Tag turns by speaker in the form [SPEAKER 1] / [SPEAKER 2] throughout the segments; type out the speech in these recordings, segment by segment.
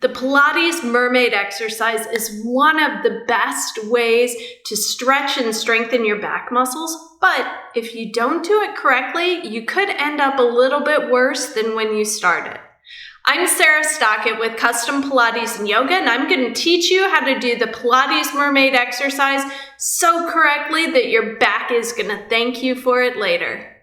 [SPEAKER 1] The Pilates Mermaid exercise is one of the best ways to stretch and strengthen your back muscles, but if you don't do it correctly, you could end up a little bit worse than when you started. I'm Sarah Stockett with Custom Pilates and Yoga, and I'm going to teach you how to do the Pilates Mermaid exercise so correctly that your back is going to thank you for it later.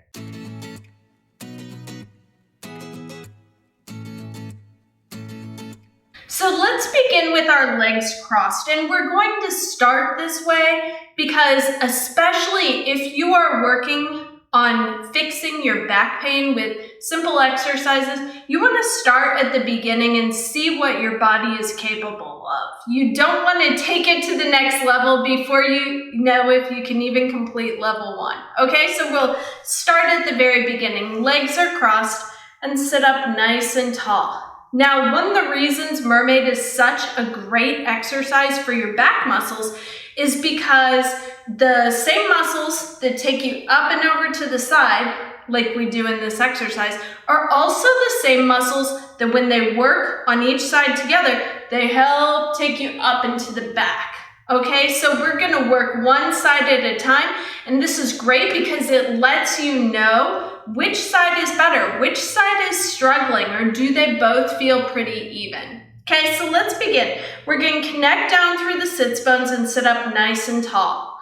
[SPEAKER 1] So let's begin with our legs crossed, and we're going to start this way because especially if you are working on fixing your back pain with simple exercises, you want to start at the beginning and see what your body is capable of. You don't want to take it to the next level before you know if you can even complete level 1. Okay, so we'll start at the very beginning. Legs are crossed and sit up nice and tall. Now, one of the reasons Mermaid is such a great exercise for your back muscles is because the same muscles that take you up and over to the side, like we do in this exercise, are also the same muscles that when they work on each side together, they help take you up into the back. Okay, so we're gonna work one side at a time, and this is great because it lets you know which side is better, which side is struggling, or do they both feel pretty even? Okay, so let's begin. We're going to connect down through the sits bones and sit up nice and tall.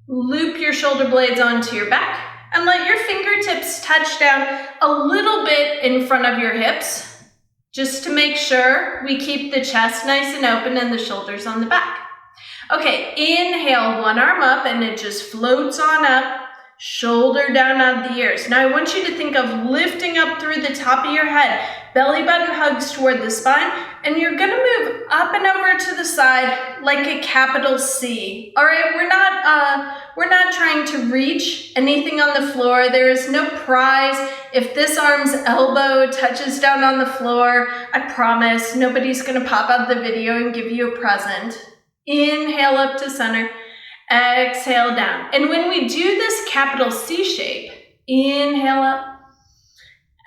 [SPEAKER 1] Loop your shoulder blades onto your back and let your fingertips touch down a little bit in front of your hips, just to make sure we keep the chest nice and open and the shoulders on the back. Okay, inhale, one arm up and it just floats on up. Shoulder down out the ears. Now I want you to think of lifting up through the top of your head. Belly button hugs toward the spine, and you're gonna move up and over to the side like a capital C. All right, we're not trying to reach anything on the floor. There is no prize if this arm's elbow touches down on the floor. I promise nobody's gonna pop out the video and give you a present. Inhale up to center. Exhale down. And when we do this capital C shape, inhale up,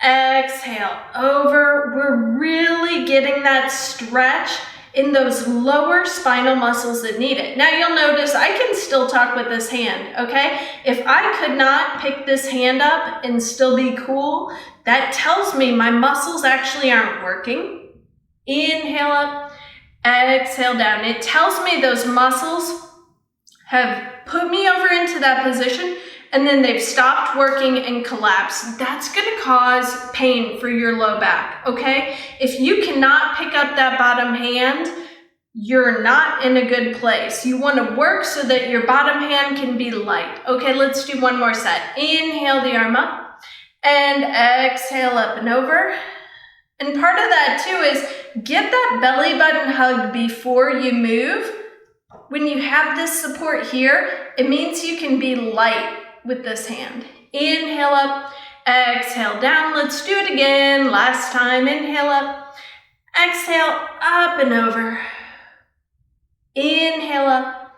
[SPEAKER 1] exhale over, we're really getting that stretch in those lower spinal muscles that need it. Now you'll notice I can still talk with this hand, okay? If I could not pick this hand up and still be cool, that tells me my muscles actually aren't working. Inhale up, exhale down. It tells me those muscles have put me over into that position and then they've stopped working and collapsed. That's gonna cause pain for your low back, okay? If you cannot pick up that bottom hand, you're not in a good place. You wanna work so that your bottom hand can be light. Okay, let's do one more set. Inhale the arm up and exhale up and over. And part of that too is get that belly button hug before you move. When you have this support here, it means you can be light with this hand. Inhale up, exhale down. Let's do it again. Last time, inhale up, exhale up and over. Inhale up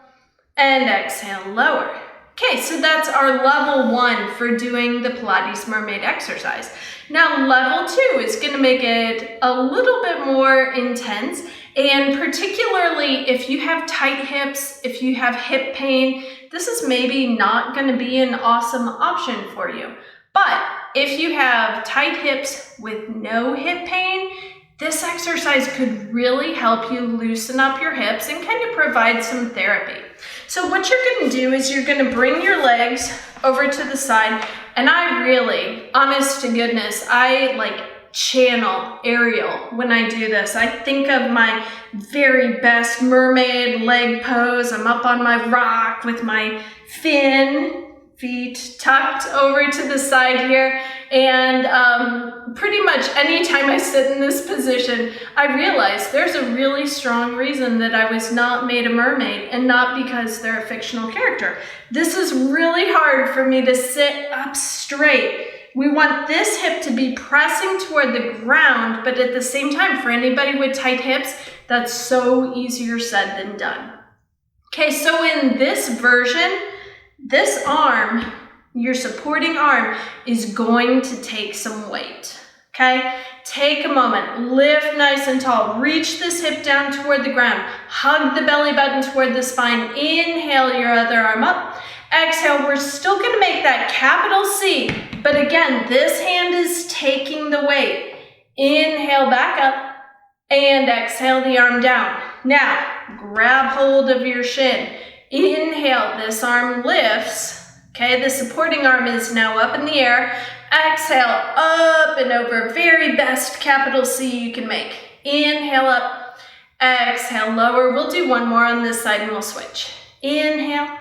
[SPEAKER 1] and exhale lower. Okay, so that's our level 1 for doing the Pilates Mermaid exercise. Now level 2 is gonna make it a little bit more intense, and particularly if you have tight hips, if you have hip pain, this is maybe not gonna be an awesome option for you. But if you have tight hips with no hip pain, this exercise could really help you loosen up your hips and kind of provide some therapy. So what you're gonna do is you're gonna bring your legs over to the side, and I really, honest to goodness, I like channel Ariel when I do this. I think of my very best mermaid leg pose. I'm up on my rock with my feet tucked over to the side here, and pretty much anytime I sit in this position, I realize there's a really strong reason that I was not made a mermaid, and not because they're a fictional character. This is really hard for me to sit up straight. We want this hip to be pressing toward the ground, but at the same time, for anybody with tight hips, that's so easier said than done. Okay, so in this version, this arm, your supporting arm, is going to take some weight. okay? Take a moment, lift nice and tall, reach this hip down toward the ground, hug the belly button toward the spine, inhale your other arm up, exhale, we're still gonna make that capital C, but again, this hand is taking the weight. Inhale back up, and exhale the arm down. Now, grab hold of your shin. Inhale, this arm lifts, okay? The supporting arm is now up in the air. Exhale, up and over, very best capital C you can make. Inhale up, exhale, lower. We'll do one more on this side and we'll switch. Inhale,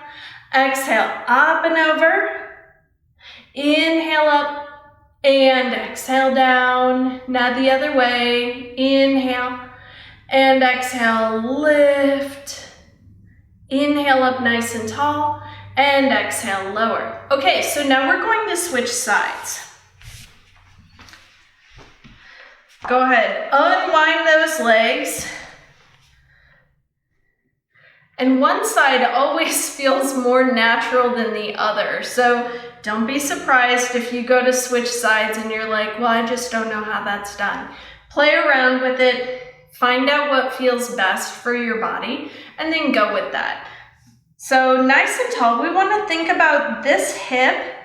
[SPEAKER 1] exhale, up and over. Inhale up and exhale down. Now the other way. Inhale and exhale, lift. Inhale up nice and tall. And exhale, lower. Okay, so now we're going to switch sides. Go ahead, unwind those legs. And one side always feels more natural than the other. So don't be surprised if you go to switch sides and you're like, well, I just don't know how that's done. Play around with it, find out what feels best for your body, and then go with that. So nice and tall, we want to think about this hip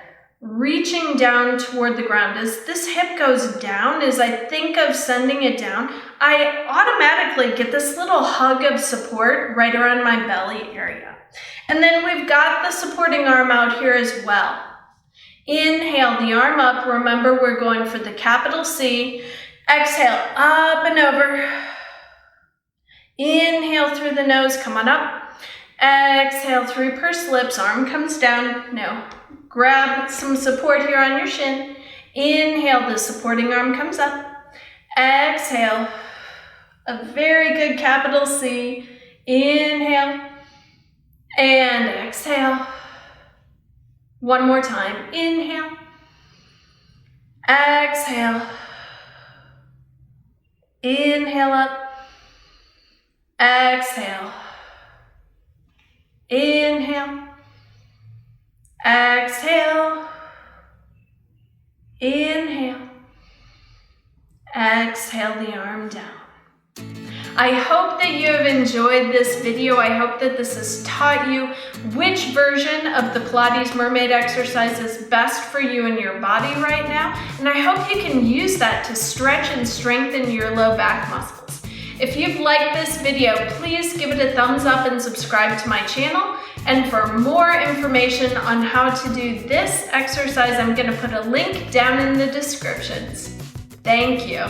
[SPEAKER 1] reaching down toward the ground. As this hip goes down, as I think of sending it down, I automatically get this little hug of support right around my belly area. And then we've got the supporting arm out here as well. Inhale the arm up. Remember, we're going for the capital C. Exhale, up and over. Inhale through the nose, come on up. Exhale through pursed lips, arm comes down. No, grab some support here on your shin. Inhale, the supporting arm comes up. Exhale, a very good capital C. Inhale and exhale. One more time, inhale, exhale, inhale up, exhale. Inhale, exhale, inhale, exhale the arm down. I hope that you have enjoyed this video. I hope that this has taught you which version of the Pilates Mermaid exercise is best for you and your body right now. And I hope you can use that to stretch and strengthen your low back muscles. If you've liked this video, please give it a thumbs up and subscribe to my channel. And for more information on how to do this exercise, I'm going to put a link down in the descriptions. Thank you.